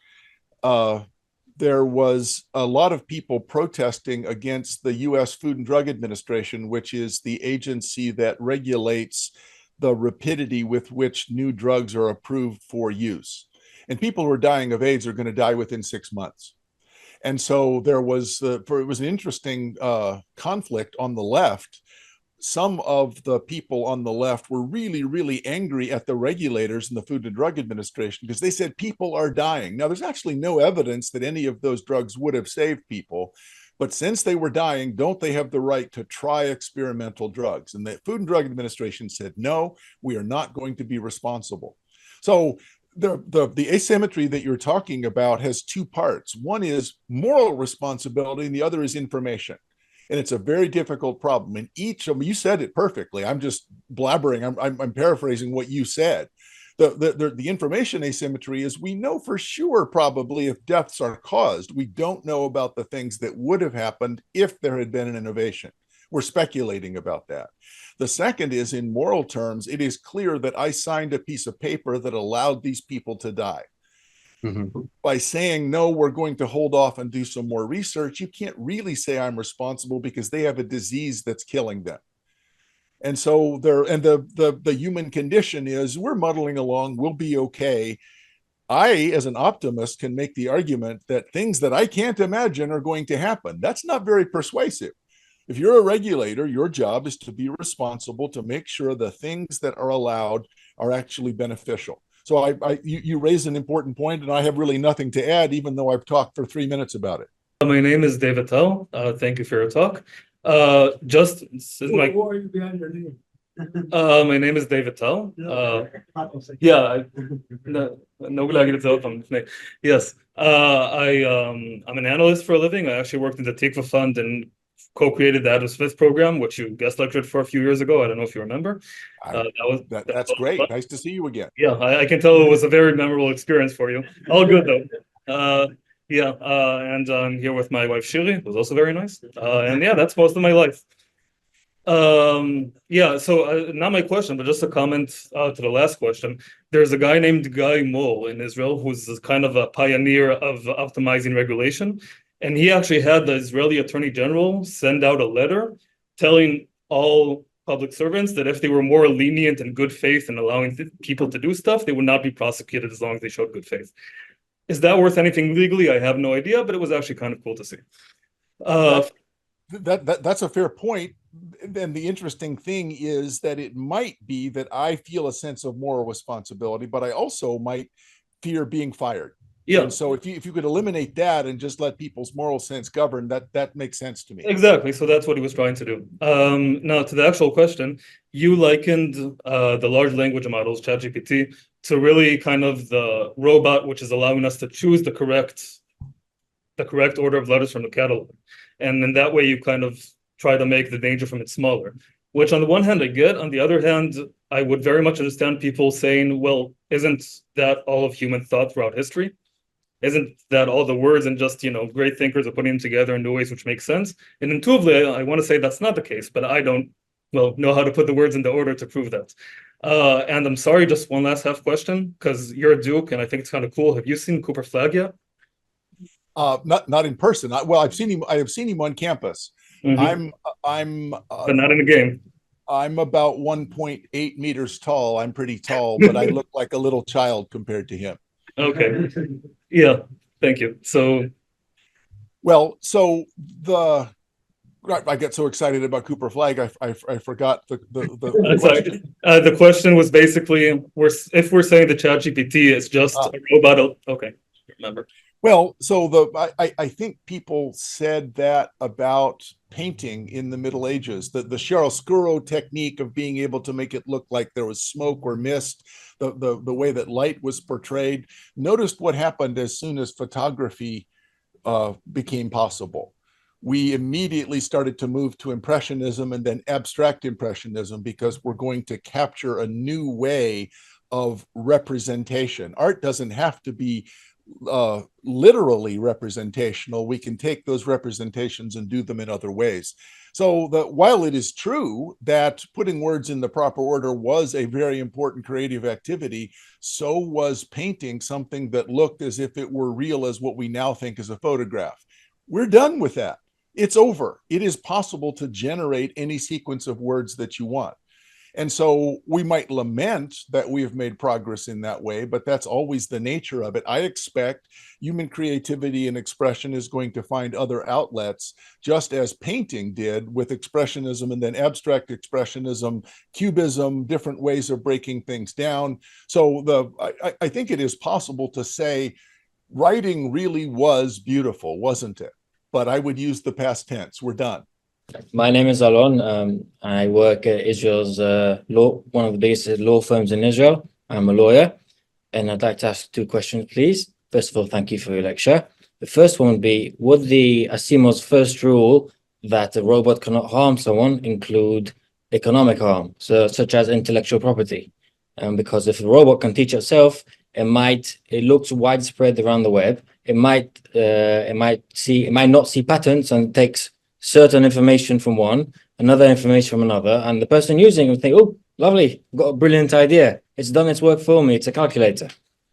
there was a lot of people protesting against the US Food and Drug Administration, which is the agency that regulates the rapidity with which new drugs are approved for use. And people who are dying of AIDS are going to die within 6 months. And so it was an interesting conflict on the left. Some of the people on the left were really, really angry at the regulators in the Food and Drug Administration because they said people are dying. Now, there's actually no evidence that any of those drugs would have saved people. But since they were dying, don't they have the right to try experimental drugs? And the Food and Drug Administration said, no, we are not going to be responsible. So the asymmetry that you're talking about has two parts. One is moral responsibility, and the other is information. And it's a very difficult problem. And each of them, you said it perfectly. I'm just blabbering. I'm paraphrasing what you said. The information asymmetry is we know for sure probably if deaths are caused. We don't know about the things that would have happened if there had been an innovation. We're speculating about that. The second is in moral terms, it is clear that I signed a piece of paper that allowed these people to die. Mm-hmm. By saying, no, we're going to hold off and do some more research, you can't really say I'm responsible because they have a disease that's killing them. And so the human condition is we're muddling along, we'll be okay. I, as an optimist, can make the argument that things that I can't imagine are going to happen. That's not very persuasive. If you're a regulator, your job is to be responsible to make sure the things that are allowed are actually beneficial. So you raise an important point, and I have really nothing to add, even though I've talked for 3 minutes about it. My name is David Tell. Thank you for your talk. Just my my name is David Tell. Yeah, no gleich welcome. Yes, I'm an analyst for a living. I actually worked in the Tikva Fund and co-created the Adam Smith program, which you guest lectured for a few years ago. I don't know if you remember. That's great. Nice to see you again. Yeah, I can tell it was a very memorable experience for you. All good though. And I'm here with my wife Shiri. It was also very nice. And yeah, that's most of my life. So not my question, but just a comment to the last question. There's a guy named Guy Moll in Israel who's kind of a pioneer of optimizing regulation. And he actually had the Israeli Attorney General send out a letter telling all public servants that if they were more lenient and good faith in allowing people to do stuff, they would not be prosecuted as long as they showed good faith. Is that worth anything legally? I have no idea, but it was actually kind of cool to see. That's a fair point. And the interesting thing is that it might be that I feel a sense of moral responsibility, but I also might fear being fired. Yeah. And so if you could eliminate that and just let people's moral sense govern, that makes sense to me. Exactly. So that's what he was trying to do. Now to the actual question, you likened the large language models, ChatGPT, to really kind of the robot, which is allowing us to choose the correct order of letters from the catalog. And in that way, you kind of try to make the danger from it smaller, which on the one hand I get. On the other hand, I would very much understand people saying, well, isn't that all of human thought throughout history? Isn't that all the words and just, great thinkers are putting them together in new ways which make sense? And intuitively, I want to say that's not the case, but I don't, know how to put the words into order to prove that. And I'm sorry, just one last half question, because you're a Duke and I think it's kind of cool. Have you seen Cooper Flagg yet? Not in person. I have seen him on campus. Mm-hmm. But not in the game. I'm about 1.8 meters tall. I'm pretty tall, but I look like a little child compared to him. Okay. Yeah. Thank you. I get so excited about Cooper Flagg. I forgot the question. The question was basically, if we're saying the ChatGPT is just a robot. Okay. Remember. Well, so I think people said that about painting in the Middle Ages, the chiaroscuro technique of being able to make it look like there was smoke or mist, the way that light was portrayed. Noticed what happened as soon as photography became possible. We immediately started to move to Impressionism and then abstract Impressionism because we're going to capture a new way of representation. Art doesn't have to be literally representational. We can take those representations and do them in other ways. So while it is true that putting words in the proper order was a very important creative activity, so was painting something that looked as if it were real as what we now think is a photograph. We're done with that. It's over. It is possible to generate any sequence of words that you want. And so we might lament that we have made progress in that way, but that's always the nature of it. I expect human creativity and expression is going to find other outlets, just as painting did with Expressionism and then abstract Expressionism, Cubism, different ways of breaking things down. So I think it is possible to say writing really was beautiful, wasn't it? But I would use the past tense. We're done. My name is Alon. I work at Israel's one of the biggest law firms in Israel. I'm a lawyer. and I'd like to ask two questions, please. First of all, thank you for your lecture. The first one would be, would the Asimov's first rule that a robot cannot harm someone include economic harm, such as intellectual property? Because if a robot can teach itself, it looks widespread around the web. It might not see patterns and takes certain information from one, another information from another, and the person using it will think, oh, lovely, I've got a brilliant idea. It's done its work for me. It's a calculator.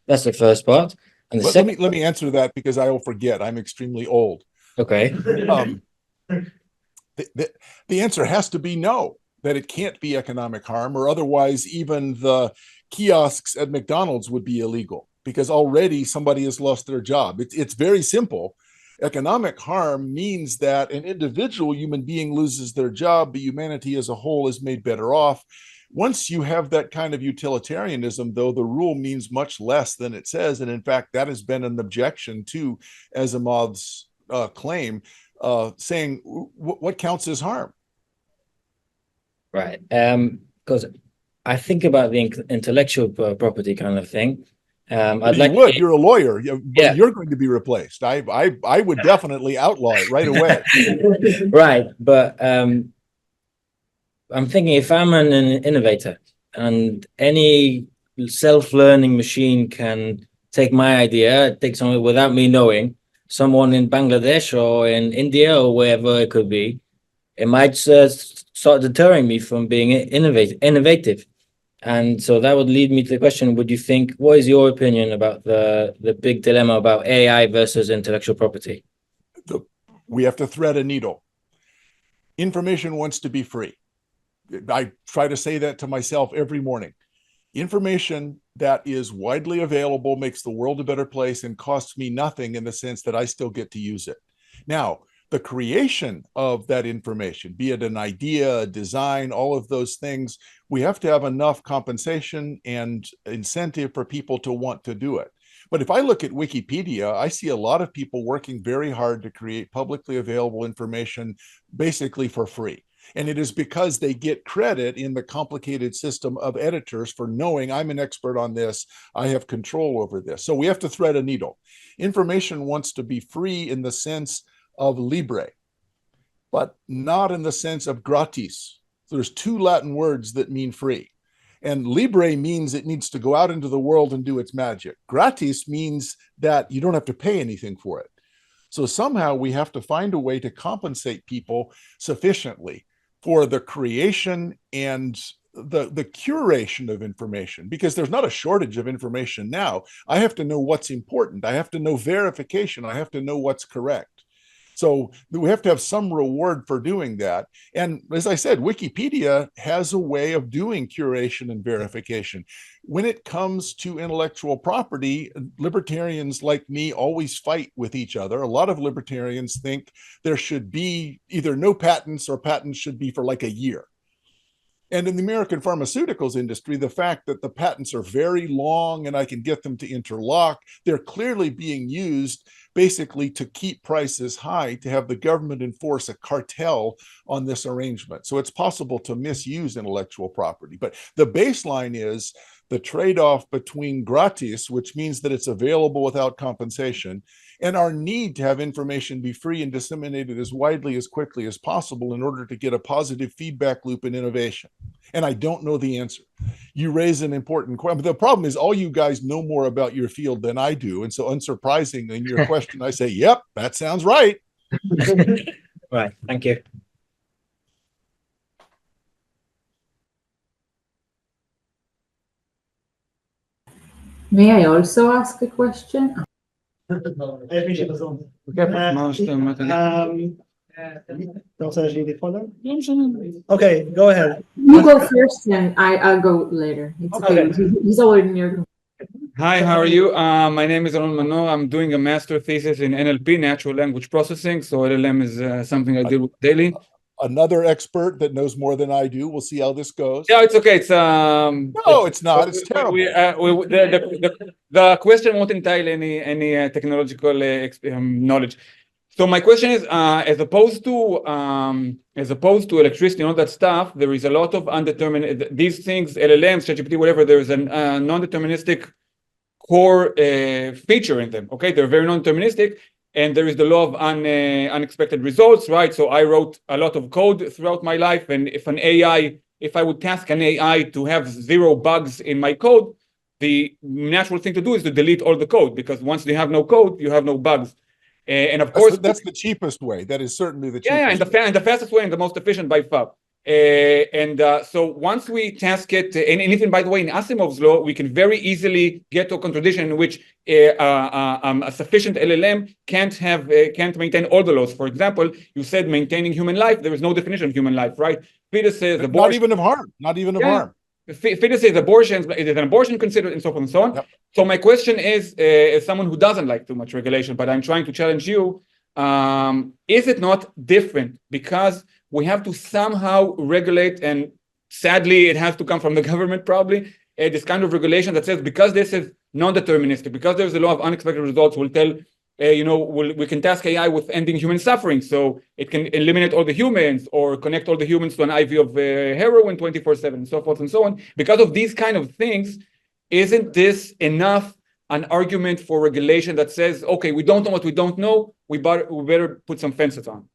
That's the first part. And the second, let me answer that because I will forget. I'm extremely old. okay. The answer has to be no, that it can't be economic harm, or otherwise even the kiosks at McDonald's would be illegal because already somebody has lost their job. It's very simple. Economic harm means that an individual human being loses their job, but humanity as a whole is made better off. Once you have that kind of utilitarianism, though, the rule means much less than it says. And in fact, that has been an objection to Asimov's claim, saying what counts as harm? Right. Because I think about the intellectual property kind of thing. You're a lawyer, but you're going to be replaced. I would definitely outlaw it right away. Right. But I'm thinking if I'm an innovator and any self-learning machine can take my idea, take something without me knowing, someone in Bangladesh or in India or wherever it could be, it might start deterring me from being innovative. And so that would lead me to the question, what is your opinion about the big dilemma about AI versus intellectual property? We have to thread a needle. Information wants to be free. I try to say that to myself every morning. Information that is widely available makes the world a better place and costs me nothing in the sense that I still get to use it. Now, the creation of that information, be it an idea, a design, all of those things, we have to have enough compensation and incentive for people to want to do it. But if I look at Wikipedia, I see a lot of people working very hard to create publicly available information basically for free. And it is because they get credit in the complicated system of editors for knowing I'm an expert on this, I have control over this. So we have to thread a needle. Information wants to be free in the sense of libre, but not in the sense of gratis. So there's two Latin words that mean free. And libre means it needs to go out into the world and do its magic. Gratis means that you don't have to pay anything for it. So somehow we have to find a way to compensate people sufficiently for the creation and the curation of information, because there's not a shortage of information now. I have to know what's important. I have to know verification. I have to know what's correct. So we have to have some reward for doing that. And as I said, Wikipedia has a way of doing curation and verification. When it comes to intellectual property, libertarians like me always fight with each other. A lot of libertarians think there should be either no patents or patents should be for like a year. And in the American pharmaceuticals industry, the fact that the patents are very long and I can get them to interlock, they're clearly being used basically to keep prices high, to have the government enforce a cartel on this arrangement. So it's possible to misuse intellectual property. But the baseline is the trade-off between gratis, which means that it's available without compensation, and our need to have information be free and disseminated as widely as quickly as possible in order to get a positive feedback loop in innovation. And I don't know the answer. You raise an important question. But the problem is all you guys know more about your field than I do. And so unsurprisingly, in your question, I say, yep, that sounds right. Right. Thank you. May I also ask a question? Okay, go ahead. You go first and I'll go later. It's okay. He's already near. Hi, how are you? My name is Alon Mano. I'm doing a master thesis in NLP, natural language processing. So LLM is something I deal with daily. Another expert that knows more than I do. We'll see how this goes. Yeah, it's okay. It's no, it's not. It's terrible. The question won't entail any technological knowledge. So my question is, as opposed to electricity and all that stuff, there is a lot of undetermined these things, LLMs, ChatGPT, whatever. There is a non-deterministic core feature in them. Okay, they're very non-deterministic, and there is the law of unexpected results, right? So I wrote a lot of code throughout my life, and if I would task an AI to have 0 bugs in my code, the natural thing to do is to delete all the code, because once you have no code, you have no bugs. And of course, that's the cheapest way. That is certainly the cheapest. Yeah, and the fastest way and the most efficient by far. So once we task it, and even by the way, in Asimov's law, we can very easily get to a contradiction in which a sufficient LLM can't maintain all the laws. For example, you said maintaining human life. There is no definition of human life, right? Fetus says abortion. Not even of harm. Not even of harm. Fetus says abortion. Is an abortion considered, and so forth and so on. Yep. So my question is, as someone who doesn't like too much regulation, but I'm trying to challenge you, is it not different? Because we have to somehow regulate, and sadly, it has to come from the government probably, this kind of regulation that says, because this is non-deterministic, because there's a law of unexpected results, we'll tell, we can task AI with ending human suffering, so it can eliminate all the humans or connect all the humans to an IV of heroin 24/7, and so forth and so on. Because of these kind of things, isn't this enough an argument for regulation that says, okay, we don't know what we don't know, we better put some fences on?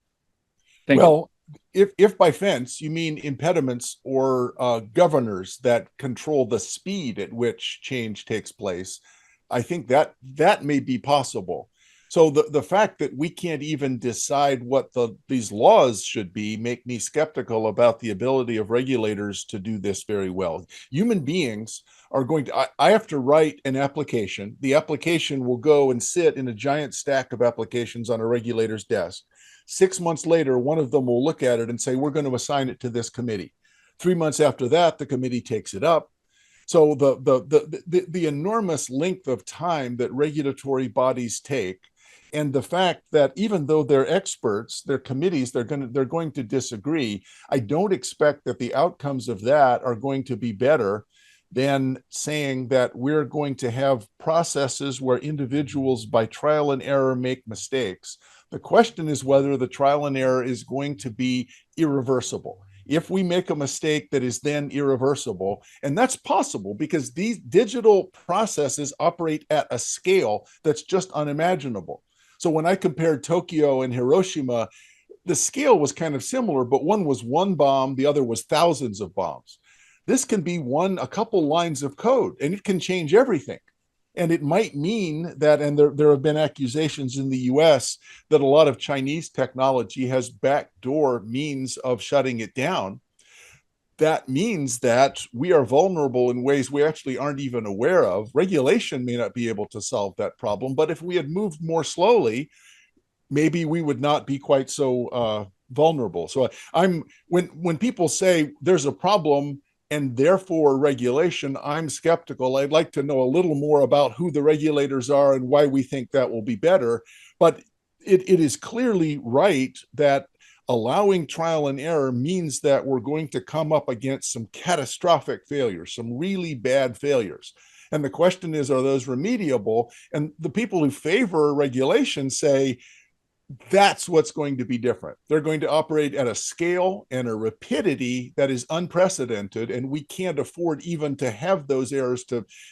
Thank you. If by fence you mean impediments or governors that control the speed at which change takes place, I think that may be possible. So the fact that we can't even decide what these laws should be make me skeptical about the ability of regulators to do this very well. Human beings are going to, I have to write an application. The application will go and sit in a giant stack of applications on a regulator's desk. 6 months later, one of them will look at it and say, we're going to assign it to this committee. 3 months after that, the committee takes it up. So the enormous length of time that regulatory bodies take, and the fact that even though they're experts, they're committees, they're going to disagree. I don't expect that the outcomes of that are going to be better than saying that we're going to have processes where individuals by trial and error make mistakes. The question is whether the trial and error is going to be irreversible. If we make a mistake that is then irreversible, and that's possible because these digital processes operate at a scale that's just unimaginable. So when I compared Tokyo and Hiroshima, the scale was kind of similar, but one was 1 bomb, the other was thousands of bombs. This can be a couple lines of code, and it can change everything. And it might mean that, and there have been accusations in the US that a lot of Chinese technology has backdoor means of shutting it down. That means that we are vulnerable in ways we actually aren't even aware of. Regulation may not be able to solve that problem, but if we had moved more slowly, maybe we would not be quite so vulnerable. So when people say there's a problem and therefore regulation, I'm skeptical. I'd like to know a little more about who the regulators are and why we think that will be better. But it is clearly right that allowing trial and error means that we're going to come up against some catastrophic failures, some really bad failures. And the question is, are those remediable? And the people who favor regulation say, that's what's going to be different. They're going to operate at a scale and a rapidity that is unprecedented, and we can't afford even to have those errors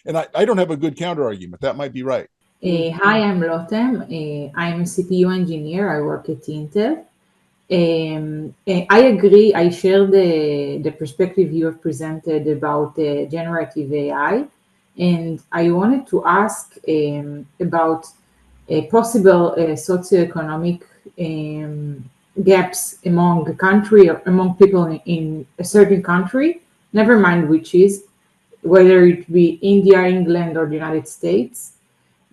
and I don't have a good counter argument. That might be right. Hi, I'm Lotem. I'm a CPU engineer. I work at Intel. I agree. I share the perspective you have presented about generative AI. And I wanted to ask about possible socioeconomic gaps among the country or among people in a certain country, never mind which is, whether it be India, England, or the United States.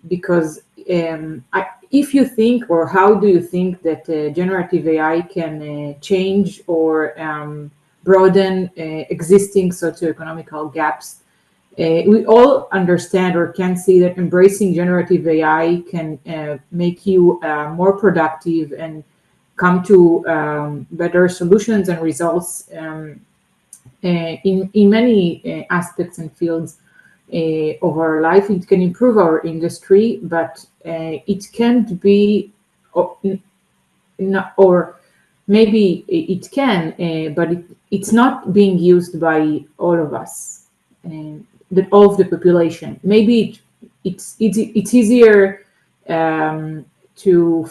Because if you think, or how do you think that generative AI can change or broaden existing socioeconomical gaps? We all understand or can see that embracing generative AI can make you more productive and come to better solutions and results in many aspects and fields of our life. It can improve our industry, but it can't be, or maybe it can, but it's not being used by all of us, all of the population. Maybe it's easier to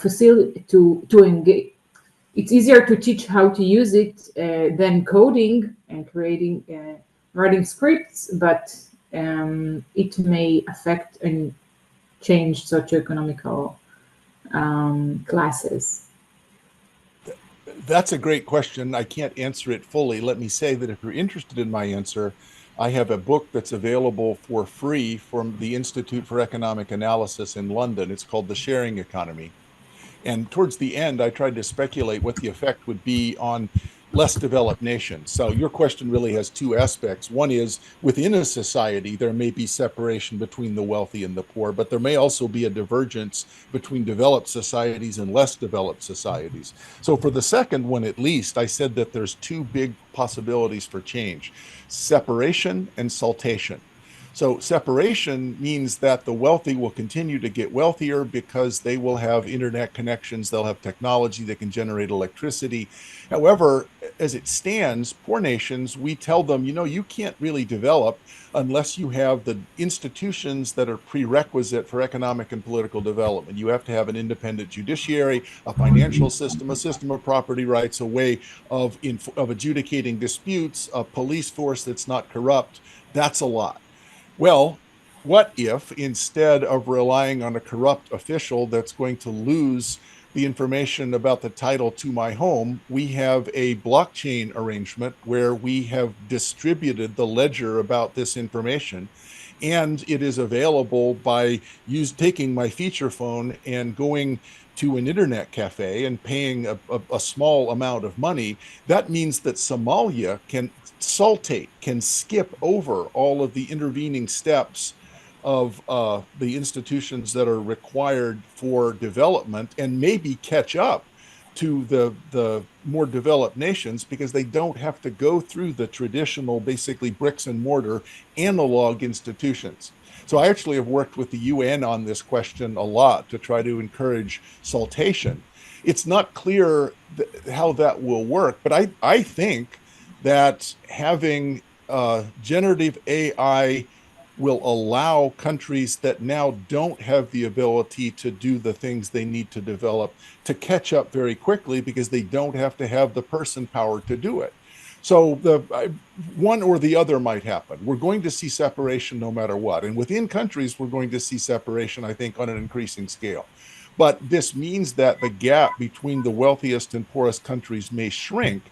engage. It's easier to teach how to use it than coding and creating writing scripts, but it may affect and change socioeconomical classes. That's a great question. I can't answer it fully. Let me say that if you're interested in my answer, I have a book that's available for free from the Institute for Economic Analysis in London. It's called The Sharing Economy. And towards the end, I tried to speculate what the effect would be on less developed nations. So your question really has two aspects. One is within a society, there may be separation between the wealthy and the poor, but there may also be a divergence between developed societies and less developed societies. So for the second one, at least, I said that there's two big possibilities for change: separation and saltation. So separation means that the wealthy will continue to get wealthier because they will have internet connections, they'll have technology that can generate electricity. However, as it stands, poor nations, we tell them, you can't really develop unless you have the institutions that are prerequisite for economic and political development. You have to have an independent judiciary, a financial system, a system of property rights, a way of adjudicating disputes, a police force that's not corrupt. That's a lot. Well, what if instead of relying on a corrupt official that's going to lose the information about the title to my home, we have a blockchain arrangement where we have distributed the ledger about this information, and it is available by taking my feature phone and going to an internet cafe and paying a small amount of money. That means that Somalia can skip over all of the intervening steps of the institutions that are required for development and maybe catch up to the more developed nations because they don't have to go through the traditional, basically bricks and mortar analog institutions. So I actually have worked with the UN on this question a lot to try to encourage saltation. It's not clear how that will work, but I think that having generative AI will allow countries that now don't have the ability to do the things they need to develop to catch up very quickly because they don't have to have the person power to do it. So one or the other might happen. We're going to see separation no matter what. And within countries, we're going to see separation, I think, on an increasing scale. But this means that the gap between the wealthiest and poorest countries may shrink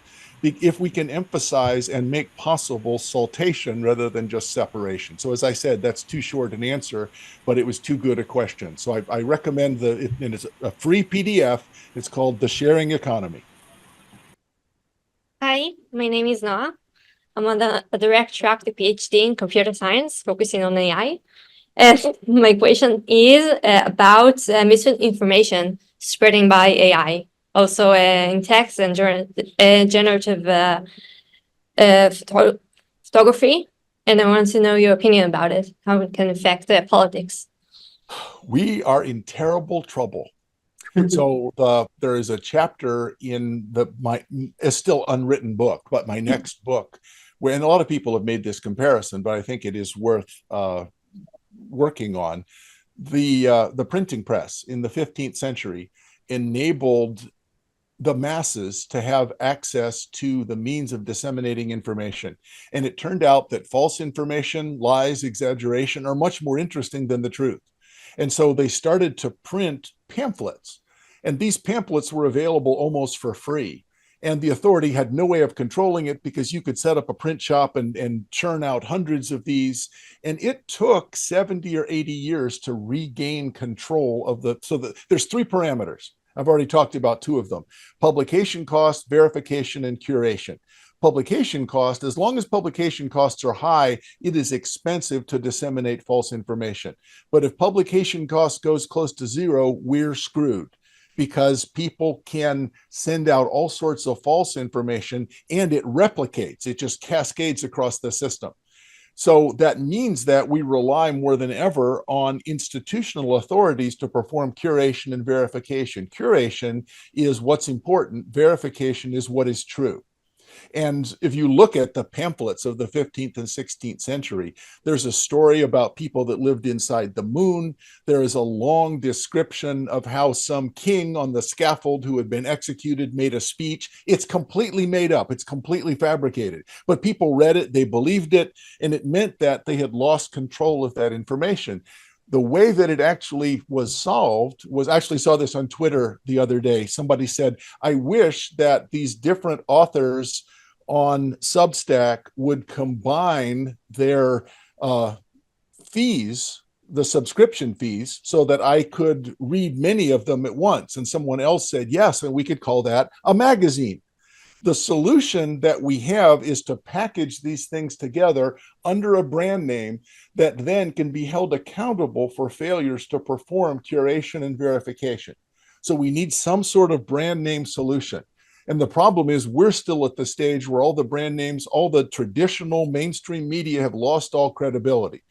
if we can emphasize and make possible saltation rather than just separation. So as I said, that's too short an answer, but it was too good a question. So I recommend and it's a free PDF. It's called The Sharing Economy. Hi, my name is Noah. I'm on a direct track to PhD in computer science, focusing on AI. And my question is about misinformation spreading by AI, also in text and generative photography. And I want to know your opinion about it, how it can affect politics. We are in terrible trouble. So there is a chapter in it's still unwritten book, but my next book, and a lot of people have made this comparison, but I think it is worth working on. The printing press in the 15th century enabled the masses to have access to the means of disseminating information. And it turned out that false information, lies, exaggeration are much more interesting than the truth. And so they started to print pamphlets. And these pamphlets were available almost for free. And the authority had no way of controlling it because you could set up a print shop and churn out hundreds of these. And it took 70 or 80 years to regain control of there's three parameters. I've already talked about two of them: publication cost, verification, and curation. Publication cost, as long as publication costs are high, it is expensive to disseminate false information. But if publication cost goes close to zero, we're screwed, because people can send out all sorts of false information and it replicates, it just cascades across the system. So that means that we rely more than ever on institutional authorities to perform curation and verification. Curation is what's important, verification is what is true. And if you look at the pamphlets of the 15th and 16th century, there's a story about people that lived inside the moon. There is a long description of how some king on the scaffold who had been executed made a speech. It's completely made up. It's completely fabricated. But people read it, they believed it, and it meant that they had lost control of that information. The way that it actually was solved was, I actually saw this on Twitter the other day. Somebody said, I wish that these different authors on Substack would combine their fees, the subscription fees, so that I could read many of them at once. And someone else said, yes, and we could call that a magazine. The solution that we have is to package these things together under a brand name that then can be held accountable for failures to perform curation and verification. So we need some sort of brand name solution. And the problem is we're still at the stage where all the brand names, all the traditional mainstream media have lost all credibility,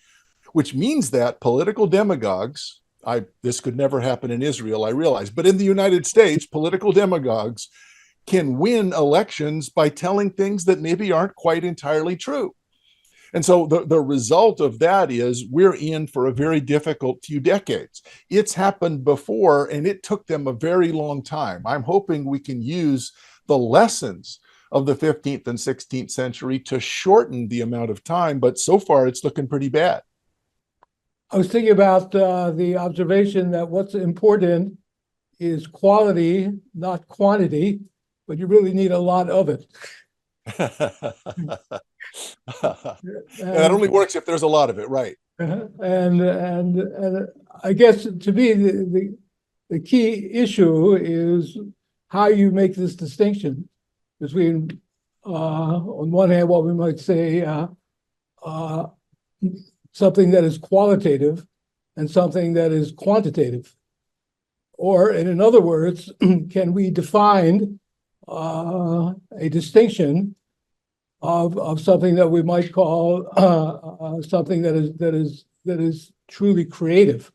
which means that political demagogues, this could never happen in Israel, I realize, but in the United States, political demagogues can win elections by telling things that maybe aren't quite entirely true. And so the result of that is we're in for a very difficult few decades. It's happened before, and it took them a very long time. I'm hoping we can use the lessons of the 15th and 16th century to shorten the amount of time, but so far it's looking pretty bad. I was thinking about the observation that what's important is quality, not quantity, but you really need a lot of it. That only works if there's a lot of it, right? And I guess to me the key issue is how you make this distinction between on one hand what we might say something that is qualitative and something that is quantitative, or in other words, can we define a distinction of something that we might call something that is truly creative,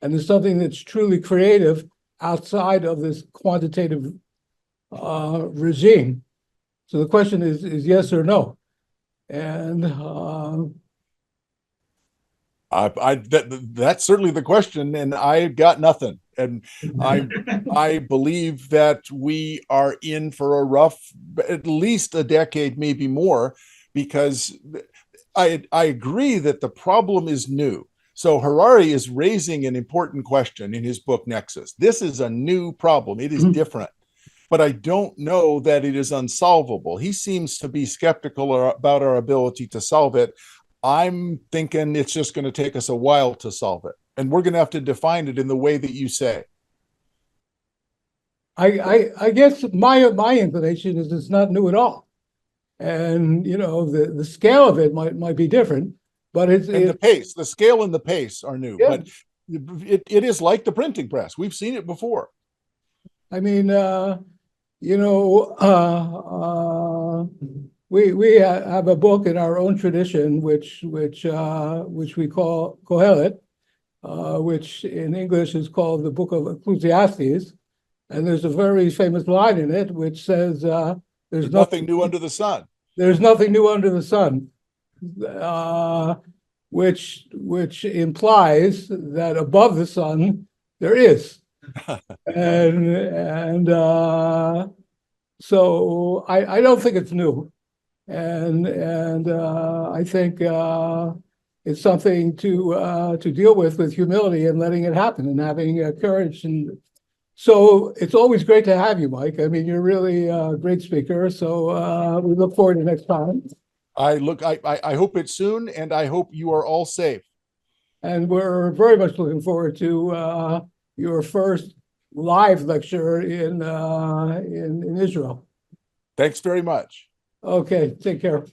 and there's something that's truly creative outside of this quantitative regime. So the question is yes or no, and that's certainly the question, and I've got nothing. And I believe that we are in for a rough, at least a decade, maybe more, because I agree that the problem is new. So Harari is raising an important question in his book Nexus. This is a new problem. It is different, but I don't know that it is unsolvable. He seems to be skeptical about our ability to solve it. I'm thinking it's just going to take us a while to solve it. And we're going to have to define it in the way that you say. I guess my inclination is it's not new at all. And, you know, the scale of it might be different, but it's the pace, the scale and the pace are new. Yeah. But it is like the printing press. We've seen it before. I mean, you know, we have a book in our own tradition, which we call Kohelet, which in English is called the Book of Ecclesiastes, and there's a very famous line in it which says, "There's nothing new under the sun." There's nothing new under the sun, which implies that above the sun there is, and so I don't think it's new. And I think it's something to deal with humility and letting it happen and having courage. And so it's always great to have you, Mike. I mean, you're really a great speaker. So we look forward to next time. I hope it's soon, and I hope you are all safe. And we're very much looking forward to your first live lecture in Israel. Thanks very much. Okay, take care.